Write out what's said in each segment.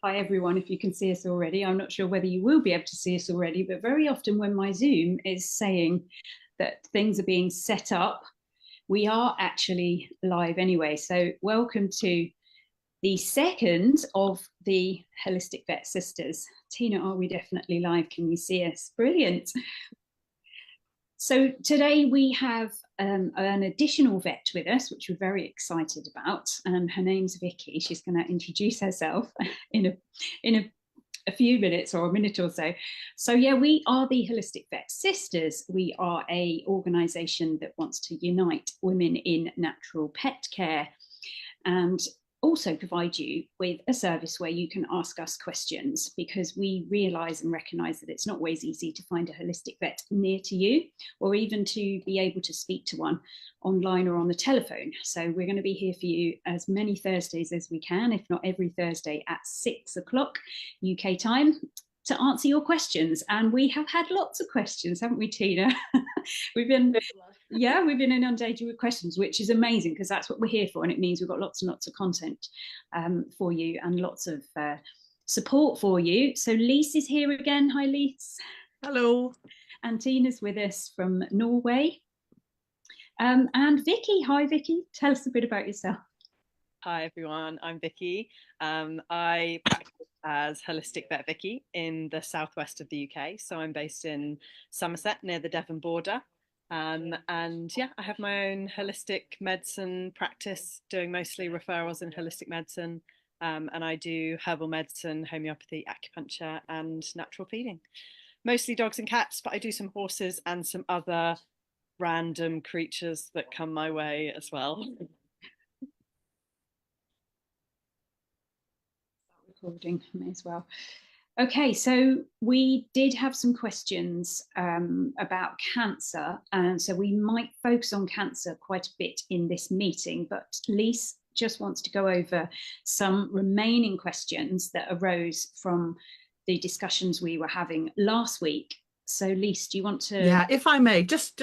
Hi everyone, if you can see us already. I'm not sure whether you will be able to see us already, but very often when my Zoom is saying that things are being set up, we are actually live anyway. So welcome to the second of the Holistic Vet Sisters. Tina, are we definitely live? Can you see us? Brilliant. So today we have an additional vet with us, which we're very excited about. Her name's Vicky. She's going to introduce herself in a few minutes or a minute or so. So yeah, we are the Holistic Vet Sisters. We are a organisation that wants to unite women in natural pet care and also provide you with a service where you can ask us questions, because we realise and recognise that it's not always easy to find a holistic vet near to you, or even to be able to speak to one online or on the telephone. So we're going to be here for you as many Thursdays as we can, if not every Thursday at 6 o'clock UK time, to answer your questions. And we have had lots of questions, haven't we, Tina? we've been inundated with questions, which is amazing, because that's what we're here for, and it means we've got lots and lots of content for you and lots of support for you. So Lise is here again. Hi, Lise. Hello. And Tina's with us from Norway. And Vicky. Hi, Vicky. Tell us a bit about yourself. Hi, everyone. I'm Vicky. I practice as Holistic Vet Vicky in the southwest of the UK. So I'm based in Somerset, near the Devon border. And yeah, I have my own holistic medicine practice, doing mostly referrals in holistic medicine. And I do herbal medicine, homeopathy, acupuncture, and natural feeding. Mostly dogs and cats, but I do some horses and some other random creatures that come my way as well. Recording, may as well. Okay, so we did have some questions about cancer, and so we might focus on cancer quite a bit in this meeting, but Lise just wants to go over some remaining questions that arose from the discussions we were having last week. So Lise, do you want to... Yeah, if I may, just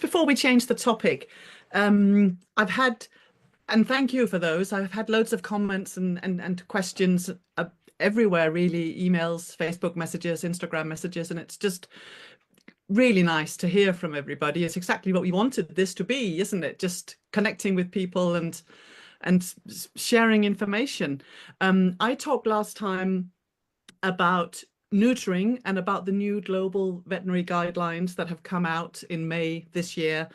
before we change the topic, I've had, and thank you for those, I've had loads of comments and questions everywhere, really, emails, Facebook messages, Instagram messages, and it's just really nice to hear from everybody. It's exactly what we wanted this to be, isn't it? Just connecting with people and sharing information. I talked last time about neutering and about the new global veterinary guidelines that have come out in May this year,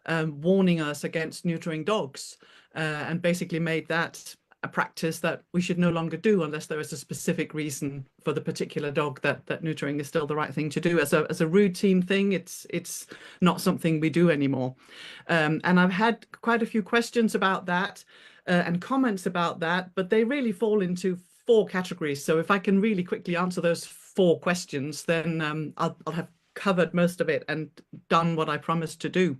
warning us against neutering dogs, and basically made that a practice that we should no longer do unless there is a specific reason for the particular dog that neutering is still the right thing to do. As a routine thing, it's not something we do anymore. And I've had quite a few questions about that and comments about that, but they really fall into 4 categories. So if I can really quickly answer those 4 questions, then I'll have covered most of it and done what I promised to do.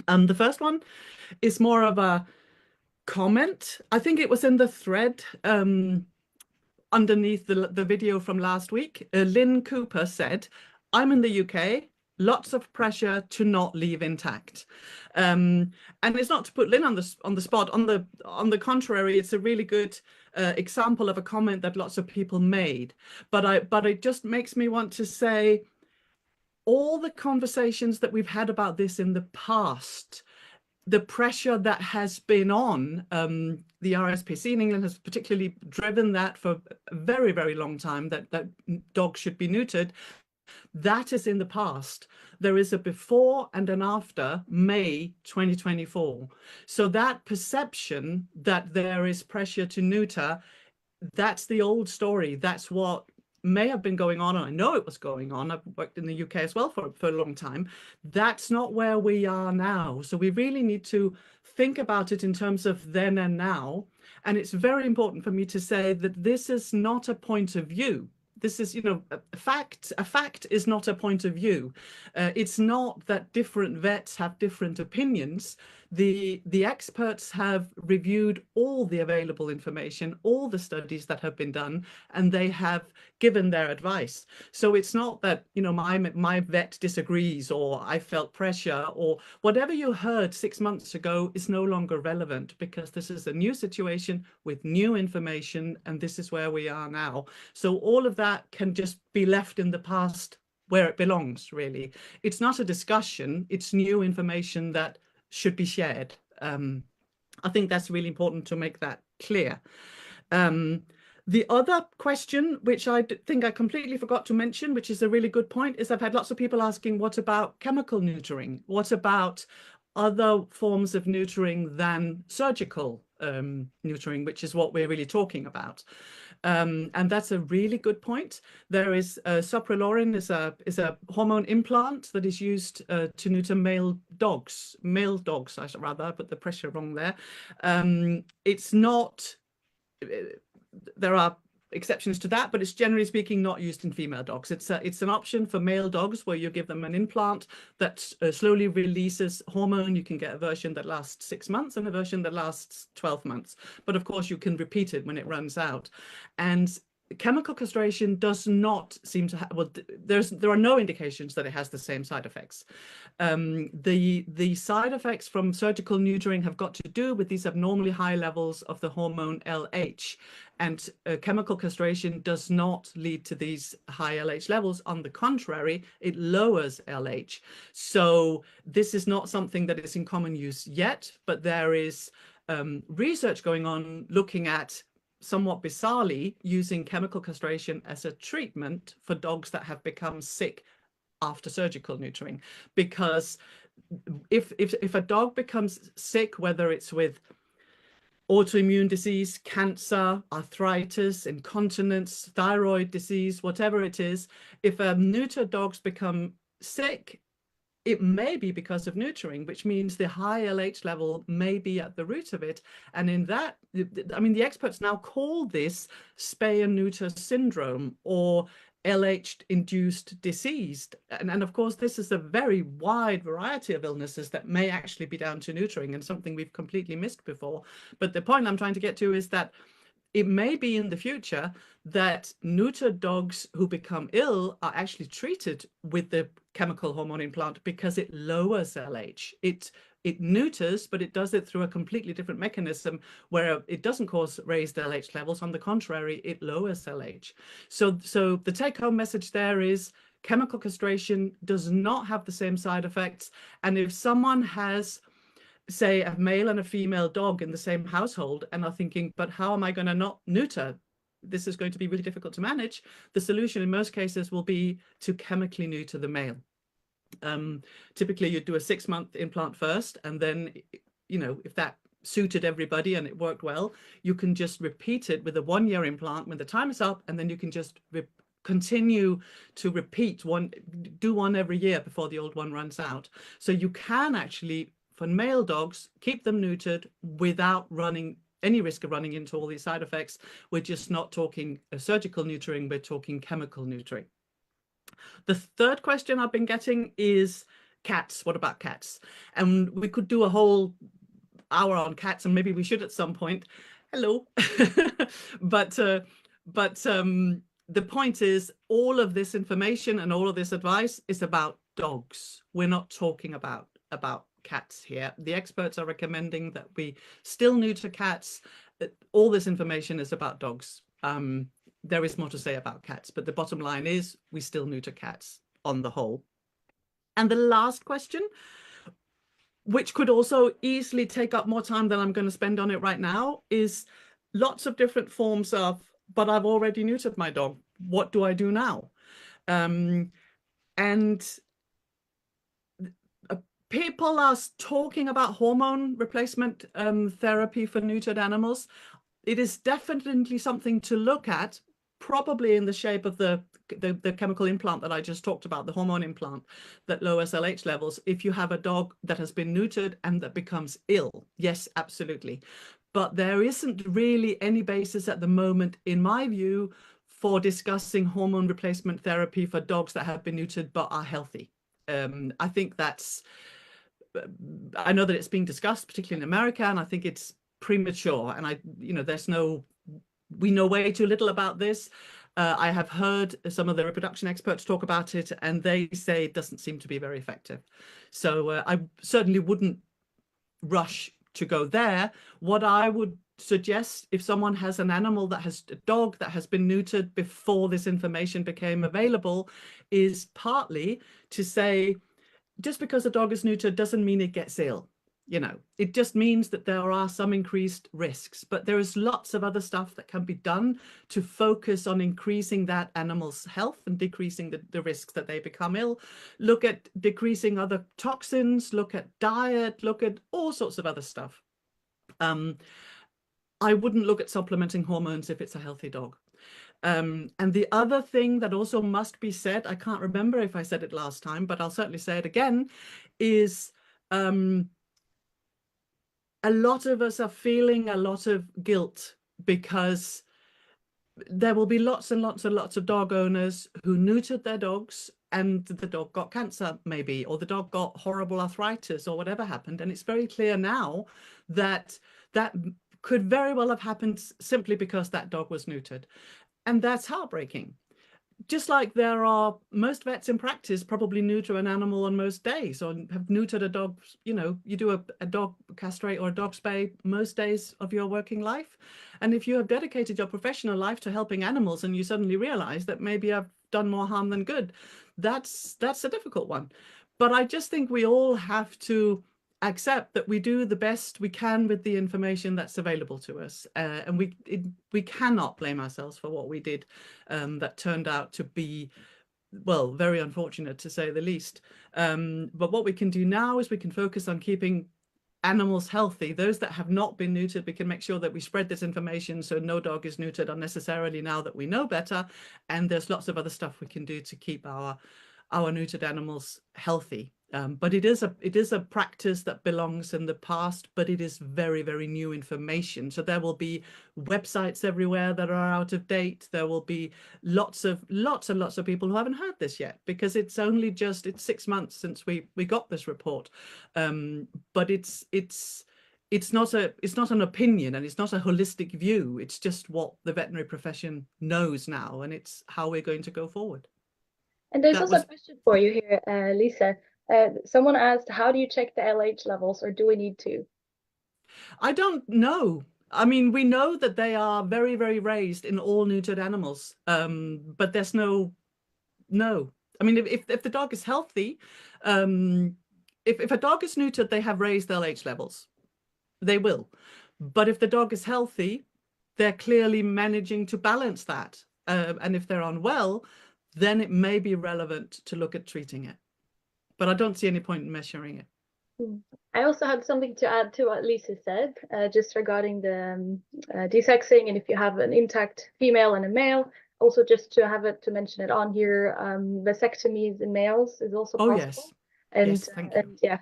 The first one is more of a comment. I think it was in the thread underneath the video from last week. Lynn Cooper said, "I'm in the UK, lots of pressure to not leave intact." And it's not to put Lynn on the spot. On the contrary, it's a really good example of a comment that lots of people made. But it just makes me want to say, all the conversations that we've had about this in the past, the pressure that has been on the RSPC in England has particularly driven that for a very, very long time, that dogs should be neutered. That is in the past. There is a before and an after May 2024. So that perception that there is pressure to neuter, that's the old story. That's what may have been going on, and I know it was going on. I've worked in the UK as well for a long time. That's not where we are now. So we really need to think about it in terms of then and now. And it's very important for me to say that this is not a point of view. This is, a fact. A fact is not a point of view. It's not that different vets have different opinions. The experts have reviewed all the available information, all the studies that have been done, and they have given their advice. So it's not that, you know, my vet disagrees, or I felt pressure, or whatever you heard 6 months ago is no longer relevant, because this is a new situation with new information, and this is where we are now. So all of that can just be left in the past where it belongs, really. It's not a discussion, it's new information that should be shared. I think that's really important to make that clear. The other question, which I think I completely forgot to mention, which is a really good point, is I've had lots of people asking, what about chemical neutering? What about other forms of neutering than surgical neutering, which is what we're really talking about? And that's a really good point. There is sopralorin is a hormone implant that is used to neuter male dogs, I should rather put the pressure wrong there. It's not, there are exceptions to that, but it's generally speaking not used in female dogs. It's an option for male dogs where you give them an implant that slowly releases hormone. You can get a version that lasts 6 months and a version that lasts 12 months. But of course, you can repeat it when it runs out. And chemical castration does not seem to have, well, there are no indications that it has the same side effects. The side effects from surgical neutering have got to do with these abnormally high levels of the hormone LH, and chemical castration does not lead to these high LH levels. On the contrary, it lowers LH. So this is not something that is in common use yet, but there is research going on looking at, somewhat bizarrely, using chemical castration as a treatment for dogs that have become sick after surgical neutering. Because if a dog becomes sick, whether it's with autoimmune disease, cancer, arthritis, incontinence, thyroid disease, whatever it is, if neuter dogs become sick, it may be because of neutering, which means the high LH level may be at the root of it. And in that, I mean, the experts now call this spay and neuter syndrome, or LH-induced disease. And of course, this is a very wide variety of illnesses that may actually be down to neutering, and something we've completely missed before. But the point I'm trying to get to is that it may be in the future that neutered dogs who become ill are actually treated with the chemical hormone implant because it lowers LH. It neuters, but it does it through a completely different mechanism where it doesn't cause raised LH levels. On the contrary, it lowers LH. So the take-home message there is chemical castration does not have the same side effects. And if someone has, say, a male and a female dog in the same household and are thinking, but how am I going to not neuter? This is going to be really difficult to manage. The solution in most cases will be to chemically neuter the male. Typically, you'd do a 6-month implant first, and then, you know, if that suited everybody and it worked well, you can just repeat it with a 1-year implant when the time is up, and then you can just continue to repeat one, do one every year before the old one runs out. So you can actually, for male dogs, keep them neutered without running any risk of running into all these side effects. We're just not talking surgical neutering, we're talking chemical neutering. The third question I've been getting is cats. What about cats? And we could do a whole hour on cats, and maybe we should at some point. Hello. but the point is, all of this information and all of this advice is about dogs. We're not talking about cats here. The experts are recommending that we still neuter cats. All this information is about dogs. There is more to say about cats, but the bottom line is we still neuter cats on the whole. And the last question, which could also easily take up more time than I'm going to spend on it right now, is lots of different forms of, but I've already neutered my dog. What do I do now? And people are talking about hormone replacement therapy for neutered animals. It is definitely something to look at, probably in the shape of the chemical implant that I just talked about, the hormone implant that lowers LH levels. If you have a dog that has been neutered and that becomes ill, yes, absolutely. But there isn't really any basis at the moment, in my view, for discussing hormone replacement therapy for dogs that have been neutered but are healthy. I think that's I know that it's being discussed, particularly in America, and I think it's premature. And we know way too little about this. I have heard some of the reproduction experts talk about it, and they say it doesn't seem to be very effective. So I certainly wouldn't rush to go there. What I would suggest, if someone has an animal that has a dog that has been neutered before this information became available, is partly to say, just because a dog is neutered doesn't mean it gets ill. It just means that there are some increased risks, but there is lots of other stuff that can be done to focus on increasing that animal's health and decreasing the risks that they become ill. Look at decreasing other toxins, look at diet, look at all sorts of other stuff. I wouldn't look at supplementing hormones if it's a healthy dog. And the other thing that also must be said, I can't remember if I said it last time, but I'll certainly say it again, is a lot of us are feeling a lot of guilt because there will be lots and lots and lots of dog owners who neutered their dogs and the dog got cancer maybe, or the dog got horrible arthritis or whatever happened. And it's very clear now that that could very well have happened simply because that dog was neutered. And that's heartbreaking. Just like most vets in practice probably neuter an animal on most days, or have neutered a dog. You do a dog castrate or a dog spay most days of your working life. And if you have dedicated your professional life to helping animals and you suddenly realize that maybe I've done more harm than good, that's a difficult one. But I just think we all have to accept that we do the best we can with the information that's available to us, and we cannot blame ourselves for what we did that turned out to be, well, very unfortunate to say the least. But what we can do now is we can focus on keeping animals healthy. Those that have not been neutered, we can make sure that we spread this information so no dog is neutered unnecessarily now that we know better. And there's lots of other stuff we can do to keep our neutered animals healthy. But it is a practice that belongs in the past, but it is very, very new information. So there will be websites everywhere that are out of date. There will be lots and lots of people who haven't heard this yet, because it's 6 months since we got this report. But it's not an opinion, and it's not a holistic view. It's just what the veterinary profession knows now, and it's how we're going to go forward. And there's also a question for you here, Lise. Someone asked, how do you check the LH levels, or do we need to? I don't know. I mean, we know that they are very, very raised in all neutered animals, but there's no. I mean, if the dog is healthy, if a dog is neutered, they have raised LH levels. They will. But if the dog is healthy, they're clearly managing to balance that. And if they're unwell, then it may be relevant to look at treating it. But I don't see any point in measuring it. I also had something to add to what Lise said, just regarding the desexing, and if you have an intact female and a male, also just to mention it on here, vasectomies in males is also possible. Yes. And, yes, thank you. And yeah,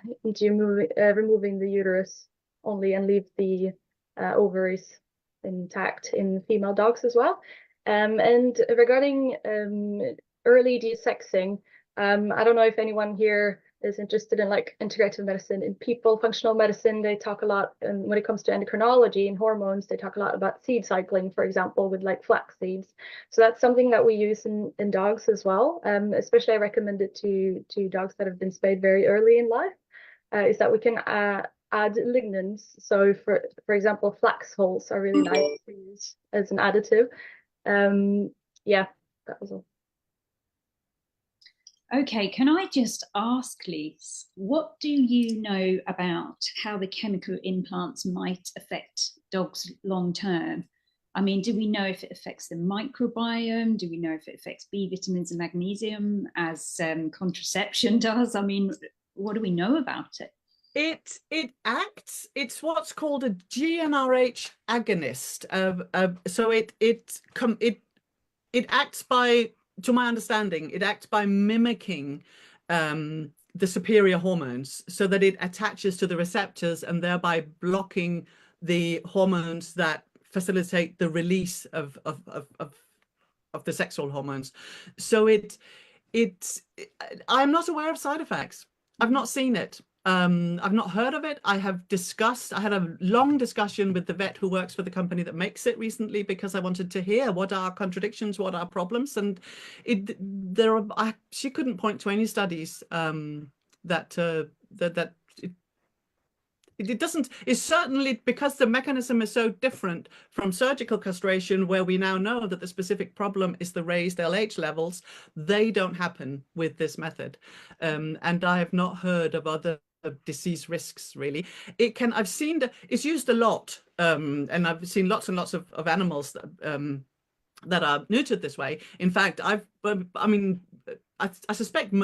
removing the uterus only and leave the ovaries intact in female dogs as well. And regarding early desexing, I don't know if anyone here is interested in like integrative medicine. In people, functional medicine, they talk a lot, and when it comes to endocrinology and hormones, they talk a lot about seed cycling, for example, with like flax seeds. So that's something that we use in dogs as well. Especially I recommend it to dogs that have been spayed very early in life, is that we can add lignans. So for example, flax hulls are really nice to use as an additive. Yeah, that was all. Okay, can I just ask, Lise, what do you know about how the chemical implants might affect dogs long term? I mean, do we know if it affects the microbiome? Do we know if it affects B vitamins and magnesium as contraception does? I mean, what do we know about it? It's what's called a GnRH agonist. So it acts by, to my understanding, it acts by mimicking the superior hormones, so that it attaches to the receptors and thereby blocking the hormones that facilitate the release of the sexual hormones. So I'm not aware of side effects. I've not seen it. I've not heard of it. I had a long discussion with the vet who works for the company that makes it recently, because I wanted to hear what are contradictions, what are problems, and she couldn't point to any studies that it doesn't. It's certainly because the mechanism is so different from surgical castration, where we now know that the specific problem is the raised LH levels. They don't happen with this method, and I have not heard of other disease risks really. I've seen that it's used a lot, and I've seen lots and lots of animals that are neutered this way. In fact, I suspect,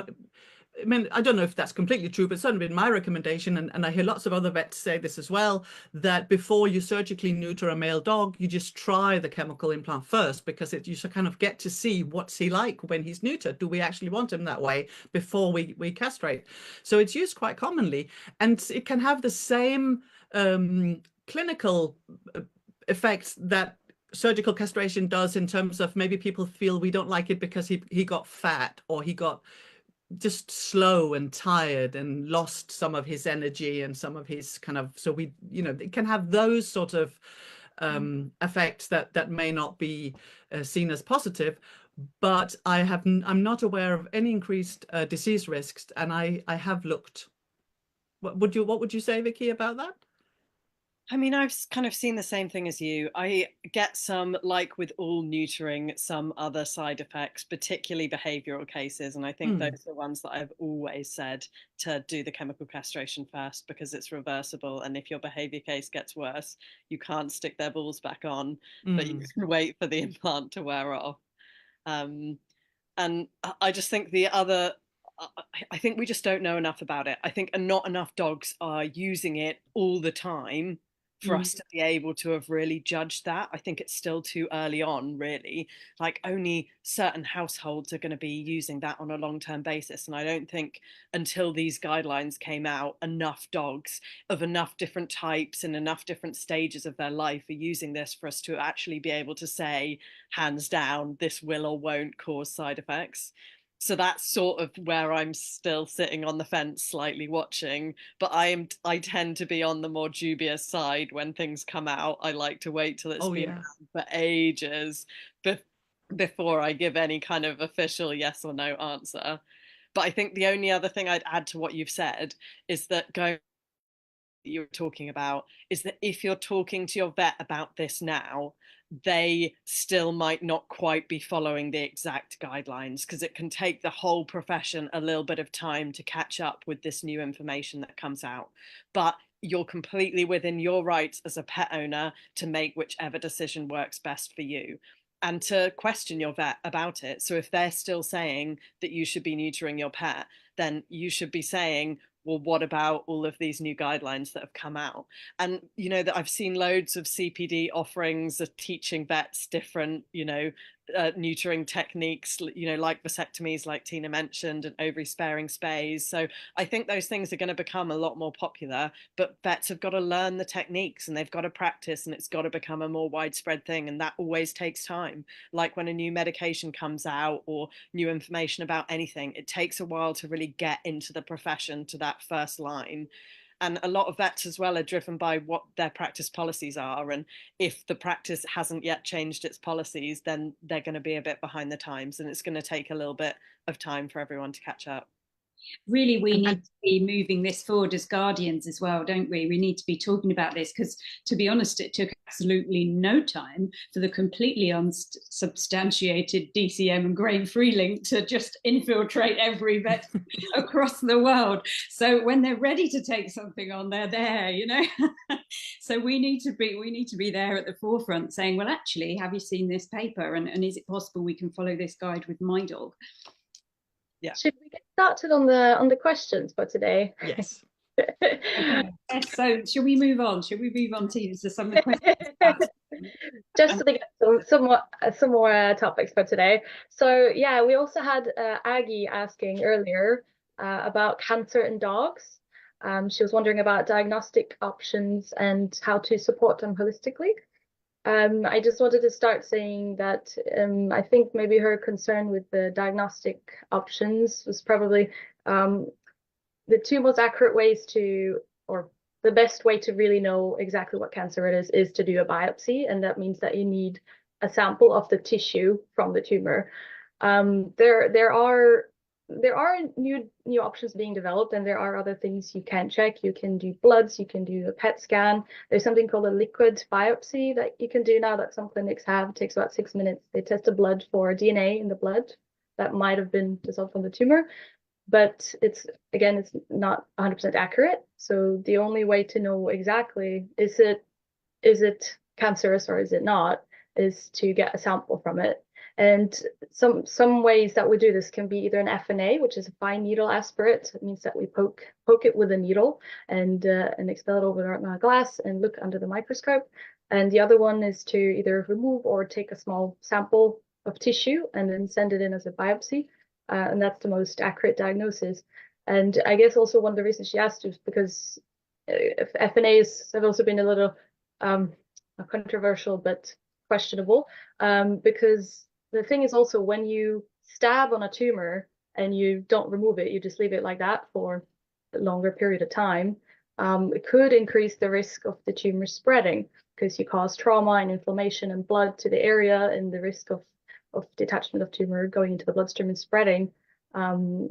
I mean, I don't know if that's completely true, but it's certainly been my recommendation, and I hear lots of other vets say this as well, that before you surgically neuter a male dog, you just try the chemical implant first, because you should kind of get to see what's he like when he's neutered. Do we actually want him that way before we castrate? So it's used quite commonly, and it can have the same clinical effects that surgical castration does, in terms of maybe people feel we don't like it because he got fat, or he got just slow and tired and lost some of his energy and some of his kind of, so we, it can have those sort of effects that may not be seen as positive. But I'm not aware of any increased disease risks, and I have looked. What would you say, Vicky, about that? I mean, I've kind of seen the same thing as you. I get some, like with all neutering, some other side effects, particularly behavioral cases. And I think those are the ones that I've always said to do the chemical castration first, because it's reversible. And if your behavior case gets worse, you can't stick their balls back on, but you can wait for the implant to wear off. And I just think I think we just don't know enough about it. I think not enough dogs are using it all the time for us to be able to have really judged that. I think it's still too early on, really. Like, only certain households are going to be using that on a long-term basis. And I don't think until these guidelines came out, enough dogs of enough different types and enough different stages of their life are using this for us to actually be able to say, hands down, this will or won't cause side effects. So that's sort of where I'm still sitting on the fence, slightly watching. But I tend to be on the more dubious side when things come out. I like to wait till it's been around for ages before I give any kind of official yes or no answer. But I think the only other thing I'd add to what you've said is that you're talking about is that if you're talking to your vet about this now, they still might not quite be following the exact guidelines, because it can take the whole profession a little bit of time to catch up with this new information that comes out. But you're completely within your rights as a pet owner to make whichever decision works best for you, and to question your vet about it. So if they're still saying that you should be neutering your pet, then you should be saying, well, what about all of these new guidelines that have come out? And, that I've seen loads of CPD offerings of teaching vets different, neutering techniques, like vasectomies, like Tina mentioned, and ovary sparing spays. So I think those things are going to become a lot more popular, but vets have got to learn the techniques and they've got to practice, and it's got to become a more widespread thing. And that always takes time. Like when a new medication comes out or new information about anything, it takes a while to really get into the profession to that first line. And a lot of vets as well are driven by what their practice policies are. And if the practice hasn't yet changed its policies, then they're going to be a bit behind the times, and it's going to take a little bit of time for everyone to catch up. Really, we need to be moving this forward as guardians as well, don't we? We need to be talking about this, because, to be honest, it took absolutely no time for the completely unsubstantiated DCM and grain-free link to just infiltrate every vet across the world. So when they're ready to take something on, they're there, So we need to be there at the forefront, saying, well, actually, have you seen this paper, and is it possible we can follow this guide with my dog? Yeah. Should we get started on the questions for today? Yes. Okay. So should we move on? Should we move on to some of the questions? Just to get some more topics for today. So yeah, we also had Aggie asking earlier about cancer in dogs. She was wondering about diagnostic options and how to support them holistically. I just wanted to start saying that I think maybe her concern with the diagnostic options was probably the two most accurate ways to, or the best way to really know exactly what cancer it is to do a biopsy, and that means that you need a sample of the tissue from the tumor. There are new options being developed, and there are other things you can check. You can do bloods, you can do a PET scan. There's something called a liquid biopsy that you can do now that some clinics have. It takes about 6 minutes. They test the blood for DNA in the blood that might have been dissolved from the tumor, but it's not 100% accurate. So the only way to know exactly is it cancerous or is it not, is to get a sample from it. And some ways that we do this can be either an FNA, which is a fine needle aspirate. It means that we poke it with a needle and expel it over a glass and look under the microscope. And the other one is to either remove or take a small sample of tissue and then send it in as a biopsy. And that's the most accurate diagnosis. And I guess also one of the reasons she asked is because FNAs have also been a little controversial but questionable, because the thing is also when you stab on a tumor and you don't remove it, you just leave it like that for a longer period of time, it could increase the risk of the tumor spreading because you cause trauma and inflammation and blood to the area, and the risk of detachment of tumor going into the bloodstream and spreading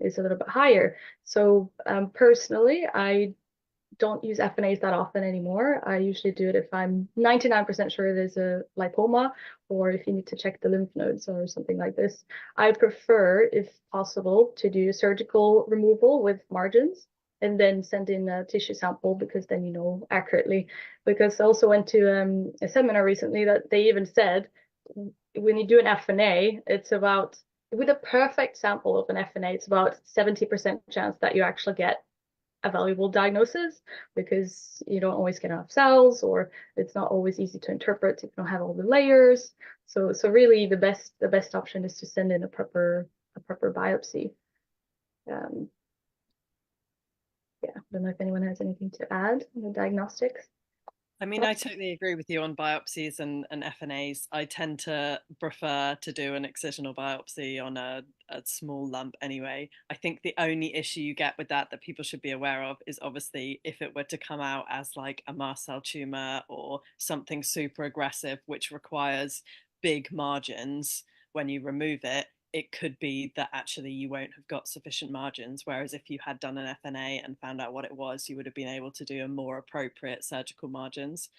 is a little bit higher. So personally, I don't use FNAs that often anymore. I usually do it if I'm 99% sure there's a lipoma, or if you need to check the lymph nodes or something like this. I prefer, if possible, to do surgical removal with margins and then send in a tissue sample, because then you know accurately. Because I also went to a seminar recently that they even said when you do an FNA, it's about, with a perfect sample of an FNA, it's about 70% chance that you actually get a valuable diagnosis, because you don't always get enough cells, or it's not always easy to interpret if you don't have all the layers. So really the best option is to send in a proper biopsy. Yeah, I don't know if anyone has anything to add on the diagnostics. I mean, I totally agree with you on biopsies and FNAs. I tend to prefer to do an excisional biopsy on a small lump anyway. I think the only issue you get with that people should be aware of is obviously if it were to come out as like a mast cell tumor or something super aggressive, which requires big margins when you remove it, it could be that actually you won't have got sufficient margins. Whereas if you had done an FNA and found out what it was, you would have been able to do a more appropriate surgical margins.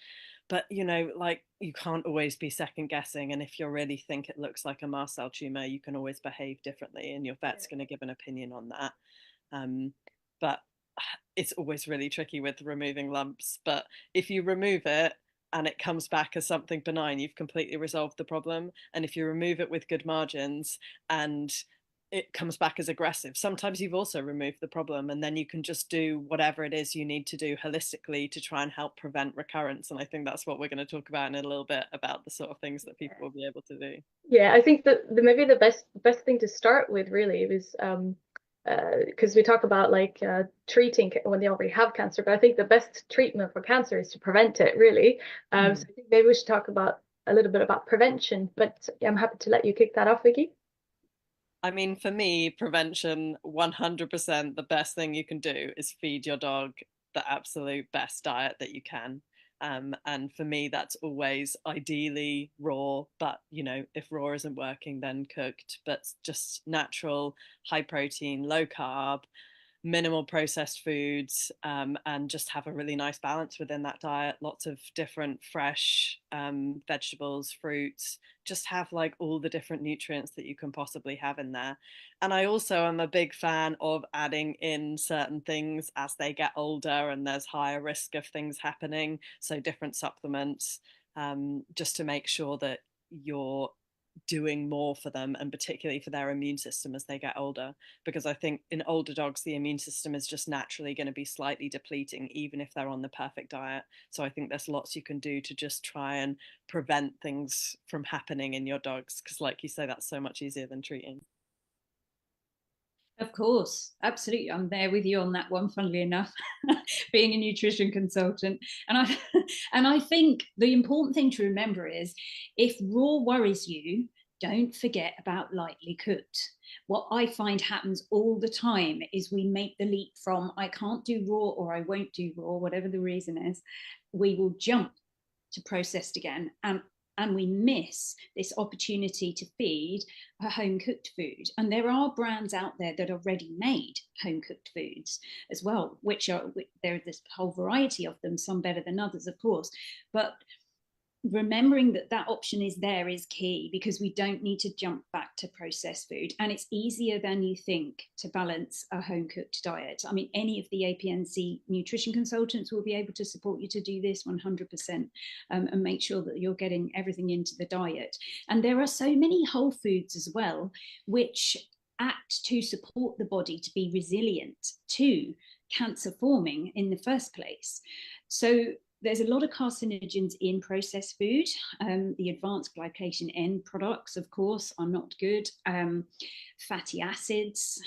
But, you know, like you can't always be second guessing. And if you really think it looks like a mast cell tumor, you can always behave differently and your vet's going to give an opinion on that. But it's always really tricky with removing lumps. But if you remove it and it comes back as something benign, you've completely resolved the problem. And if you remove it with good margins and it comes back as aggressive, sometimes you've also removed the problem, and then you can just do whatever it is you need to do holistically to try and help prevent recurrence. And I think that's what we're going to talk about in a little bit, about the sort of things that people will be able to do. Yeah, I think that maybe the best thing to start with really is because we talk about like treating when they already have cancer, but I think the best treatment for cancer is to prevent it, really. So I think maybe we should talk about a little bit about prevention, but I'm happy to let you kick that off, Vicky. I mean, for me, prevention, 100%, the best thing you can do is feed your dog the absolute best diet that you can. And for me, that's always ideally raw, but you know, if raw isn't working, then cooked, but just natural, high protein, low carb, minimal processed foods, and just have a really nice balance within that diet. Lots of different fresh vegetables, fruits, just have like all the different nutrients that you can possibly have in there. And I also am a big fan of adding in certain things as they get older and there's higher risk of things happening. So different supplements, just to make sure that you're doing more for them, and particularly for their immune system as they get older, because I think in older dogs the immune system is just naturally going to be slightly depleting even if they're on the perfect diet. So I think there's lots you can do to just try and prevent things from happening in your dogs, because like you say, that's so much easier than treating. Of course, absolutely. I'm there with you on that one, funnily enough, being a nutrition consultant. And I think the important thing to remember is if raw worries you, don't forget about lightly cooked. What I find happens all the time is we make the leap from I can't do raw or I won't do raw, whatever the reason is, we will jump to processed again. And we miss this opportunity to feed a home cooked food. And there are brands out there that are ready made home cooked foods as well, which are, there's this whole variety of them, some better than others, of course. But remembering that that option is there is key, because we don't need to jump back to processed food, and it's easier than you think to balance a home cooked diet. I mean, any of the APNC nutrition consultants will be able to support you to do this 100%, and make sure that you're getting everything into the diet. And there are so many whole foods as well, which act to support the body to be resilient to cancer forming in the first place. So there's a lot of carcinogens in processed food. The advanced glycation end products, of course, are not good. Fatty acids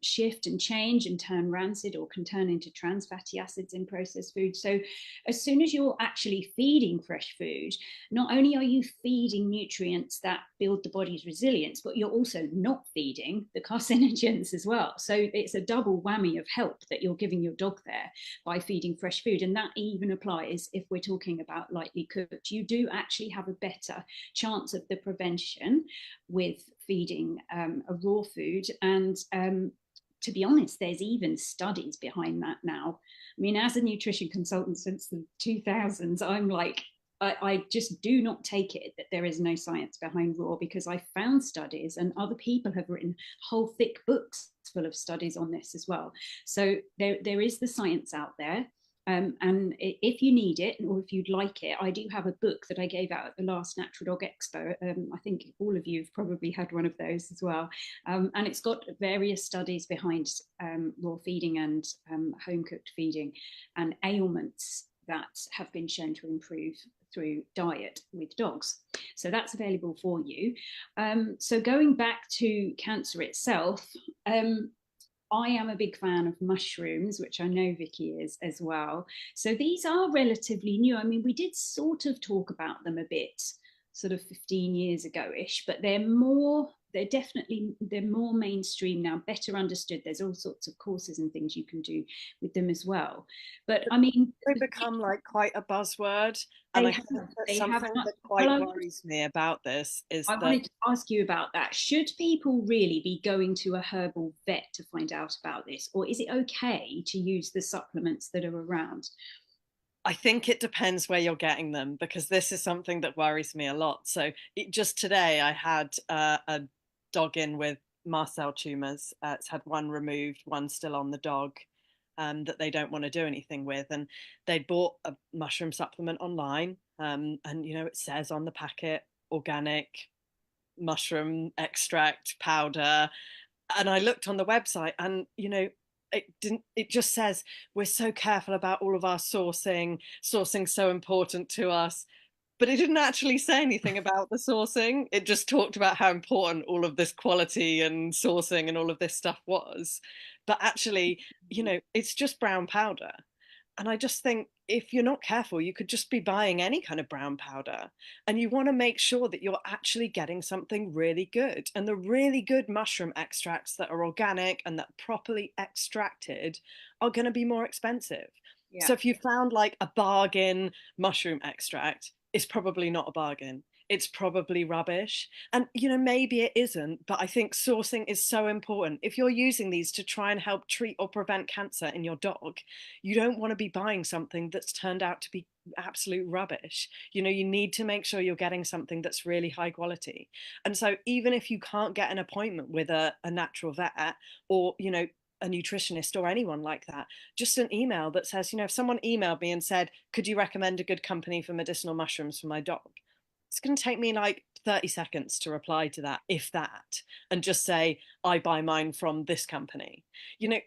shift and change and turn rancid, or can turn into trans fatty acids in processed food. So as soon as you're actually feeding fresh food, not only are you feeding nutrients that build the body's resilience, but you're also not feeding the carcinogens as well. So it's a double whammy of help that you're giving your dog there by feeding fresh food. And that even applies if we're talking about lightly cooked. You do actually have a better chance of the prevention with feeding a raw food. And to be honest, there's even studies behind that now. I mean, as a nutrition consultant since the 2000s, I'm like, I just do not take it that there is no science behind raw, because I found studies, and other people have written whole thick books full of studies on this as well. So there is the science out there. And if you need it, or if you'd like it, I do have a book that I gave out at the last Natural Dog Expo. I think all of you have probably had one of those as well. And it's got various studies behind raw feeding and home cooked feeding, and ailments that have been shown to improve through diet with dogs. So that's available for you. So going back to cancer itself, I am a big fan of mushrooms, which I know Vicky is as well. So these are relatively new. I mean, we did sort of talk about them a bit sort of 15 years ago-ish, but they're more mainstream now, better understood. There's all sorts of courses and things you can do with them as well. But I mean, they become like quite a buzzword. And I think that something that quite worries me about this is I wanted to ask you about that. Should people really be going to a herbal vet to find out about this, or is it okay to use the supplements that are around? I think it depends where you're getting them, because this is something that worries me a lot. So just today I had a dog in with mast cell tumours. It's had one removed, one still on the dog, that they don't want to do anything with. And they bought a mushroom supplement online, and, you know, it says on the packet, organic mushroom extract powder. And I looked on the website, and, you know, it just says we're so careful about all of our sourcing's so important to us, but it didn't actually say anything about the sourcing. It just talked about how important all of this quality and sourcing and all of this stuff was. But actually, you know, it's just brown powder. And I just think if you're not careful, you could just be buying any kind of brown powder. And you want to make sure that you're actually getting something really good. And the really good mushroom extracts that are organic and that are properly extracted are going to be more expensive. Yeah. So if you found like a bargain mushroom extract, it's probably not a bargain. It's probably rubbish. And, you know, maybe it isn't, but I think sourcing is so important. If you're using these to try and help treat or prevent cancer in your dog, you don't want to be buying something that's turned out to be absolute rubbish. You know, you need to make sure you're getting something that's really high quality. And so even if you can't get an appointment with a natural vet, or, you know, a nutritionist or anyone like that, just an email that says, you know, if someone emailed me and said, could you recommend a good company for medicinal mushrooms for my dog? It's going to take me like 30 seconds to reply to that, if that, and just say, I buy mine from this company. You know,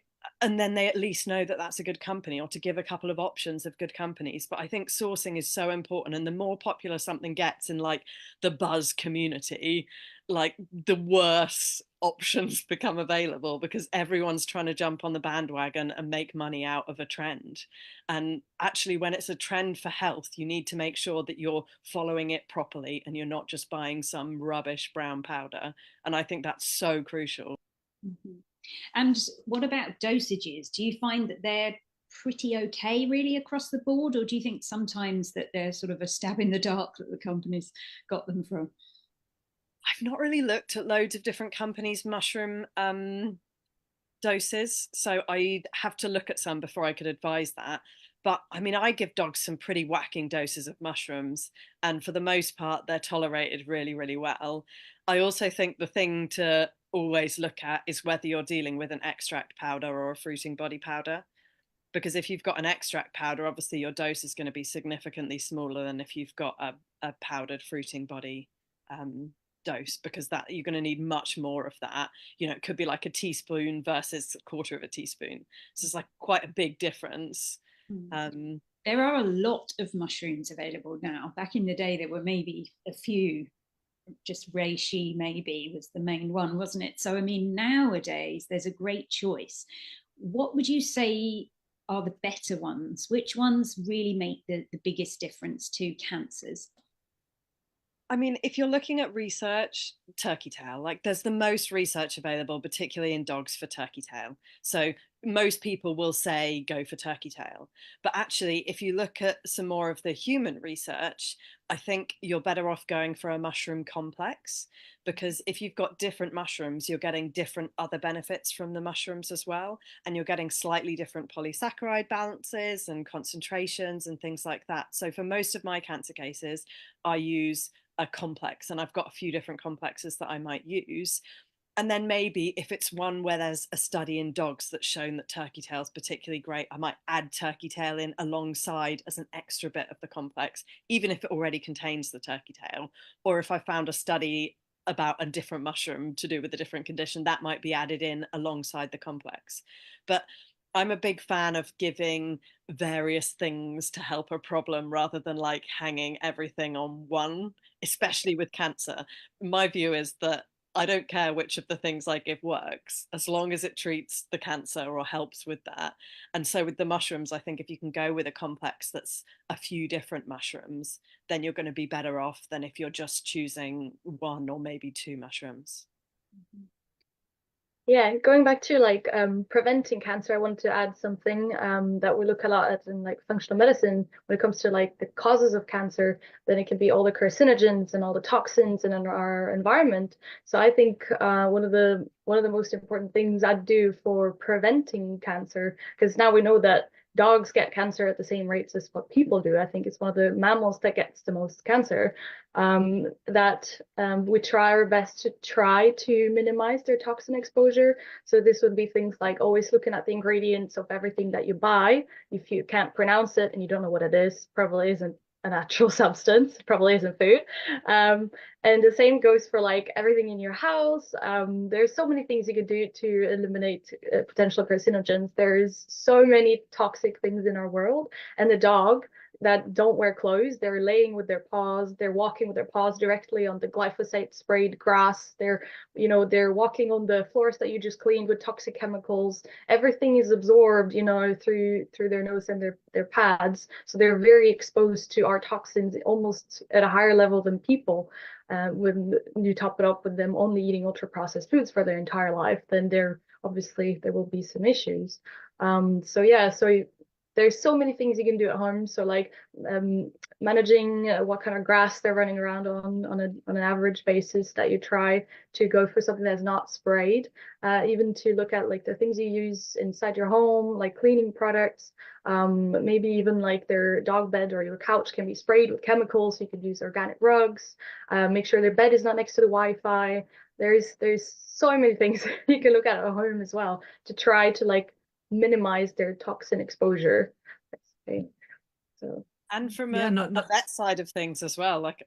and then they at least know that that's a good company, or to give a couple of options of good companies. But I think sourcing is so important, and the more popular something gets in like the buzz community, like the worse options become available, because everyone's trying to jump on the bandwagon and make money out of a trend. And actually, when it's a trend for health, you need to make sure that you're following it properly and you're not just buying some rubbish brown powder. And I think that's so crucial. Mm-hmm. And what about dosages? Do you find that they're pretty okay really across the board, or do you think sometimes that they're sort of a stab in the dark that the companies got them from? I've not really looked at loads of different companies' mushroom doses, so I'd have to look at some before I could advise that. But I mean, I give dogs some pretty whacking doses of mushrooms, and for the most part, they're tolerated really, really well. I also think the thing to always look at is whether you're dealing with an extract powder or a fruiting body powder. Because if you've got an extract powder, obviously your dose is going to be significantly smaller than if you've got a powdered fruiting body dose, because that you're going to need much more of that. You know, it could be like a teaspoon versus a quarter of a teaspoon. So it's like quite a big difference. There are a lot of mushrooms available now. Back in the day, there were maybe a few. Just reishi maybe was the main one, wasn't it? So I mean, nowadays there's a great choice. What would you say are the better ones? Which ones really make the biggest difference to cancers? I mean, if you're looking at research, turkey tail, like there's the most research available, particularly in dogs, for turkey tail. So most people will say go for turkey tail. But actually, if you look at some more of the human research, I think you're better off going for a mushroom complex, because if you've got different mushrooms, you're getting different other benefits from the mushrooms as well. And you're getting slightly different polysaccharide balances and concentrations and things like that. So for most of my cancer cases, I use a complex, and I've got a few different complexes that I might use. And then maybe if it's one where there's a study in dogs that's shown that turkey tail is particularly great, I might add turkey tail in alongside as an extra bit of the complex, even if it already contains the turkey tail. Or if I found a study about a different mushroom to do with a different condition, that might be added in alongside the complex. But I'm a big fan of giving various things to help a problem rather than like hanging everything on one, especially with cancer. My view is that I don't care which of the things I give works, as long as it treats the cancer or helps with that. And so with the mushrooms, I think if you can go with a complex that's a few different mushrooms, then you're going to be better off than if you're just choosing one or maybe two mushrooms. Mm-hmm. Yeah, going back to like preventing cancer, I want to add something that we look a lot at in like functional medicine when it comes to like the causes of cancer. Then it can be all the carcinogens and all the toxins in our environment. So I think one of the most important things I'd do for preventing cancer, because now we know that dogs get cancer at the same rates as what people do. I think it's one of the mammals that gets the most cancer. We try our best to try to minimize their toxin exposure. So this would be things like always looking at the ingredients of everything that you buy. If you can't pronounce it and you don't know what it is, probably isn't a natural substance, probably isn't food. And the same goes for like everything in your house. There's so many things you could do to eliminate potential carcinogens. There's so many toxic things in our world, and the dog that don't wear clothes, they're laying with their paws, they're walking with their paws directly on the glyphosate sprayed grass, they're walking on the floors that you just cleaned with toxic chemicals. Everything is absorbed, through their nose and their pads, so they're very exposed to our toxins almost at a higher level than people. When you top it up with them only eating ultra processed foods for their entire life, then there will be some issues. So there's so many things you can do at home. So like managing what kind of grass they're running around on an average basis, that you try to go for something that's not sprayed. Even to look at like the things you use inside your home, like cleaning products. Maybe even like their dog bed or your couch can be sprayed with chemicals. So you could use organic rugs. Make sure their bed is not next to the Wi-Fi. There's so many things you can look at home as well to try to like minimize their toxin exposure. Okay. So And from Yeah, a vet side of things as well, like,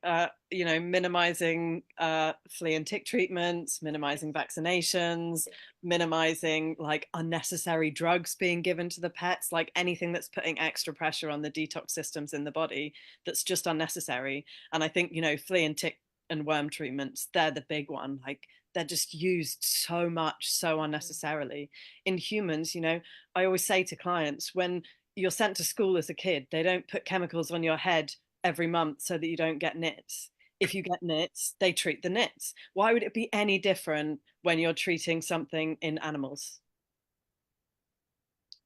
you know, minimizing flea and tick treatments, minimizing vaccinations, minimizing like unnecessary drugs being given to the pets, like anything that's putting extra pressure on the detox systems in the body that's just unnecessary. And I think, you know, flea and tick and worm treatments, they're the big one. Like, they're just used so much, so unnecessarily. In humans, you know, I always say to clients, when you're sent to school as a kid, they don't put chemicals on your head every month so that you don't get nits. If you get nits, they treat the nits. Why would it be any different when you're treating something in animals?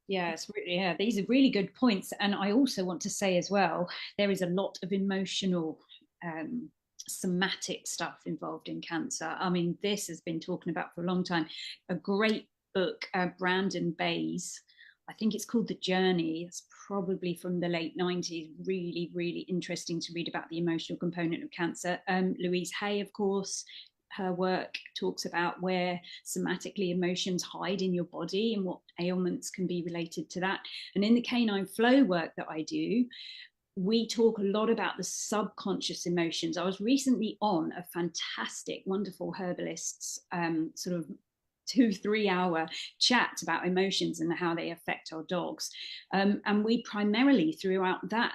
Yeah, it's really, yeah, these are really good points. And I also want to say as well, there is a lot of emotional, somatic stuff involved in cancer. I mean, this has been talking about for a long time. A great book, Brandon Bayes, I think it's called The Journey. It's probably from the late 90s. Really, really interesting to read about the emotional component of cancer. Louise Hay, of course, her work talks about where somatically emotions hide in your body and what ailments can be related to that. And in the canine flow work that I do, we talk a lot about the subconscious emotions. I was recently on a fantastic, wonderful herbalist's sort of 2-3 hour chat about emotions and how they affect our dogs. And we primarily throughout that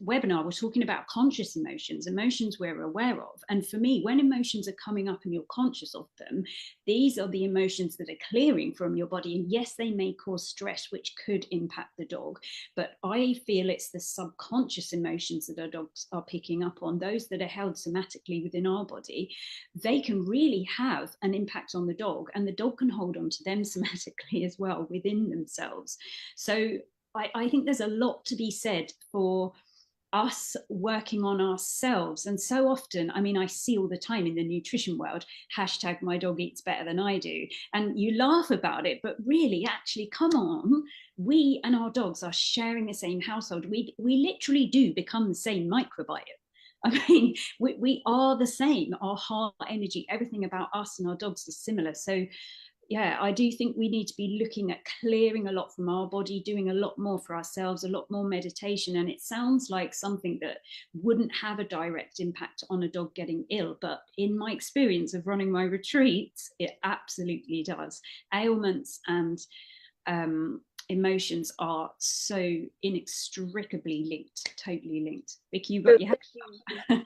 webinar, we're talking about conscious emotions, emotions we're aware of. And for me, when emotions are coming up and you're conscious of them, these are the emotions that are clearing from your body. And yes, they may cause stress, which could impact the dog. But I feel it's the subconscious emotions that our dogs are picking up on, those that are held somatically within our body. They can really have an impact on the dog, and the dog can hold on to them somatically as well within themselves. So I think there's a lot to be said for us working on ourselves. And so often, I mean, I see all the time in the nutrition world, hashtag my dog eats better than I do. And you laugh about it, but really, actually, come on, we and our dogs are sharing the same household. We literally do become the same microbiome. I mean, we are the same. Our heart, energy, everything about us and our dogs is similar. So yeah, I do think we need to be looking at clearing a lot from our body, doing a lot more for ourselves, a lot more meditation. And it sounds like something that wouldn't have a direct impact on a dog getting ill. But in my experience of running my retreats, it absolutely does. Ailments and emotions are so inextricably linked, totally linked. Vicky, you've got your hand.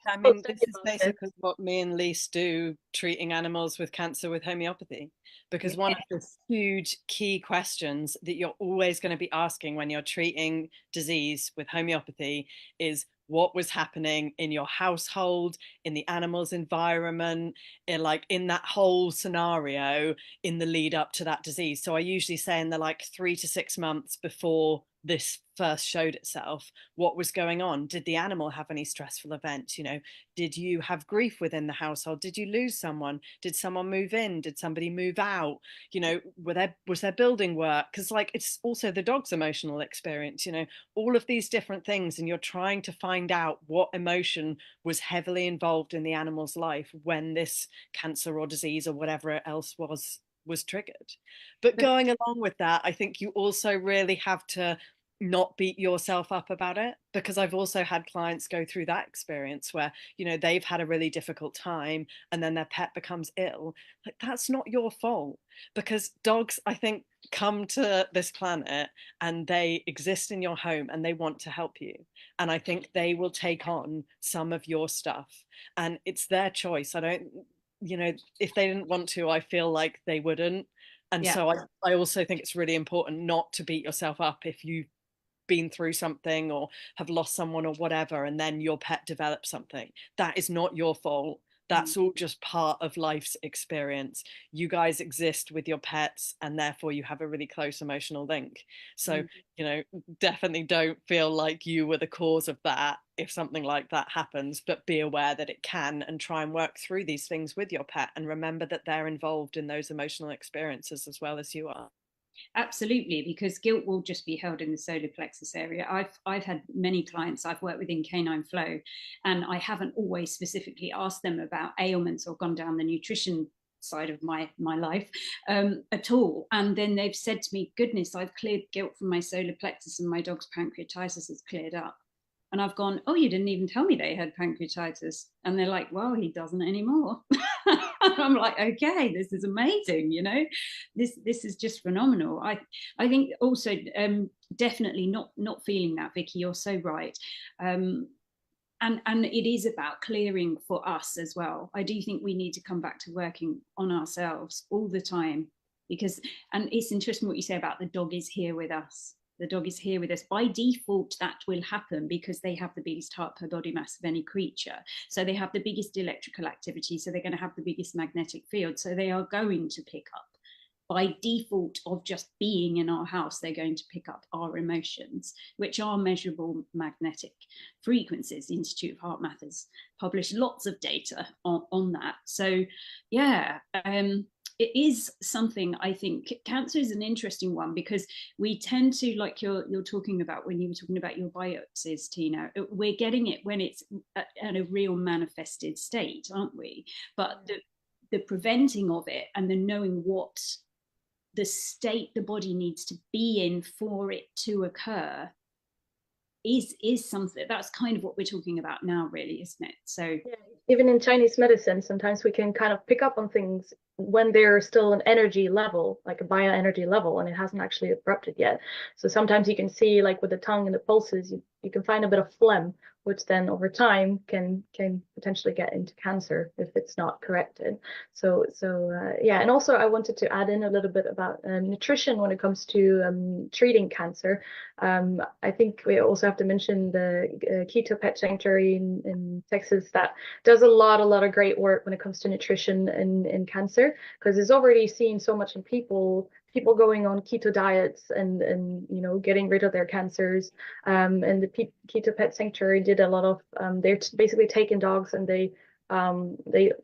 I mean, this is basically what me and Lise do, treating animals with cancer with homeopathy. Because one of the huge key questions that you're always going to be asking when you're treating disease with homeopathy is, what was happening in your household, in the animal's environment, in that whole scenario in the lead up to that disease. So I usually say in the 3 to 6 months before this first showed itself, what was going on? Did the animal have any stressful events? You know, did you have grief within the household? Did you lose someone? Did someone move in? Did somebody move out? You know, was there building work? Because it's also the dog's emotional experience, you know, all of these different things. And you're trying to find out what emotion was heavily involved in the animal's life when this cancer or disease or whatever else was triggered. But going along with that, I think you also really have to not beat yourself up about it, because I've also had clients go through that experience where, you know, they've had a really difficult time and then their pet becomes ill. That's not your fault, because dogs, I think, come to this planet and they exist in your home and they want to help you. And I think they will take on some of your stuff, and it's their choice. I don't, you know, if they didn't want to, I feel like they wouldn't. And so I also think it's really important not to beat yourself up if you've been through something or have lost someone or whatever, and then your pet develops something. That is not your fault. That's all just part of life's experience. You guys exist with your pets, and therefore you have a really close emotional link. So, you know, definitely don't feel like you were the cause of that if something like that happens, but be aware that it can, and try and work through these things with your pet, and remember that they're involved in those emotional experiences as well as you are. Absolutely, because guilt will just be held in the solar plexus area. I've had many clients I've worked with in canine flow, and I haven't always specifically asked them about ailments or gone down the nutrition side of my life at all. And then they've said to me, goodness, I've cleared guilt from my solar plexus and my dog's pancreatitis has cleared up. And I've gone, oh, you didn't even tell me they had pancreatitis. And they're like, well, he doesn't anymore. I'm like, okay, this is amazing. You know, this is just phenomenal. I think also definitely not feeling that, Vicky, you're so right. And it is about clearing for us as well. I do think we need to come back to working on ourselves all the time, because, and it's interesting what you say about the dog is here with us. The dog is here with us. By default, that will happen because they have the biggest heart per body mass of any creature. So they have the biggest electrical activity. So they're going to have the biggest magnetic field. So they are going to pick up. By default of just being in our house, they're going to pick up our emotions, which are measurable magnetic frequencies. The Institute of Heart Math has published lots of data on that. So yeah, it is something. I think cancer is an interesting one, because we tend to, like you're talking about when you were talking about your biopsies, Tina, we're getting it when it's at a real manifested state, aren't we? But the preventing of it and the knowing what the state the body needs to be in for it to occur is something that's kind of what we're talking about now, really, isn't it? So yeah, even in Chinese medicine, sometimes we can kind of pick up on things when they're still an energy level, like a bioenergy level, and it hasn't actually erupted yet. So sometimes you can see, like with the tongue and the pulses, you can find a bit of phlegm, which then over time can potentially get into cancer if it's not corrected. So yeah, and also I wanted to add in a little bit about nutrition when it comes to treating cancer. I think we also have to mention the Keto Pet Sanctuary in Texas that does a lot of great work when it comes to nutrition in cancer, because it's already seen so much in people going on keto diets and you know, getting rid of their cancers. And the Keto Pet Sanctuary did a lot of they're basically taking dogs and they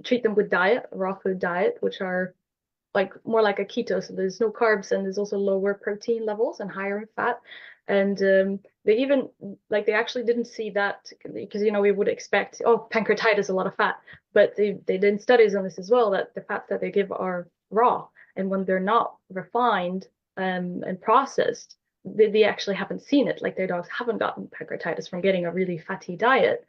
treat them with diet, raw food diet, which are like more like a keto, so there's no carbs and there's also lower protein levels and higher in fat. And they even, like, they actually didn't see that, because, you know, we would expect, oh, pancreatitis, a lot of fat, but they did studies on this as well, that the fats that they give are raw, and when they're not refined and processed, they actually haven't seen it. Like, their dogs haven't gotten pancreatitis from getting a really fatty diet.